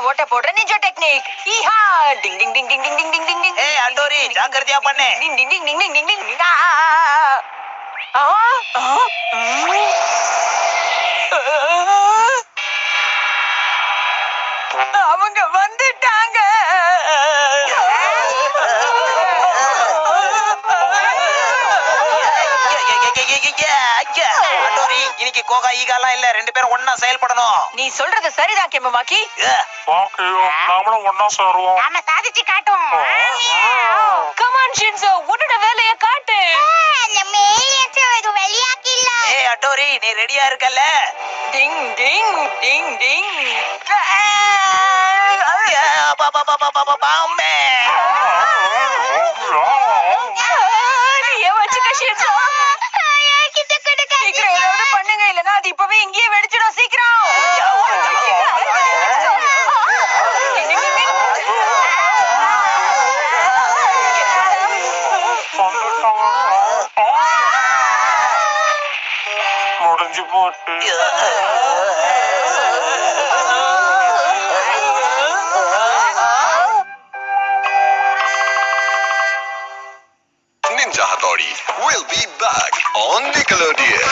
ஓட்ட போடுற ninja technique. ஈஹா டிங் டிங் டிங் டிங் டிங் டிங் டிங் டிங் டிங். ஏய் அட்டோரி ஜாக்கிரதையா பண்ணு. டிங் டிங் டிங் டிங் டிங் டிங் டிங். அவங்க வந்துட்டாங்க. அட்டோரி இன்னைக்கு கோகா ஈகாலாம் இல்ல, ரெண்டு பேரும் ஒண்ணா செயல்படணும். நீ சொல்றது சரிதான் கெம்பமாக்கி. நாமளும் ஒண்ணா சேருவோம். நாம சாதிச்சு காட்டுவோம். கமான் ஷின்சோ, உன்னோட வேலைய காட்டு. நம்ம ஏலியன்ஸ் இது வெளியாக்கில்ல. ஏய் அட்டோரி நீ ரெடியா இருக்கல்ல? டிங் டிங் டிங் டிங். பாம்பே நீ வச்சுக்க ஷின்சோ. சீக்கிரம் ஏதாவது பண்ணுங்க, இல்லனா அது இப்பவே இங்கேயே வெடிச்சிடும். சீக்கிரம். முடிஞ்சு போட்டு Ninja Hattori will be back on Nickelodeon.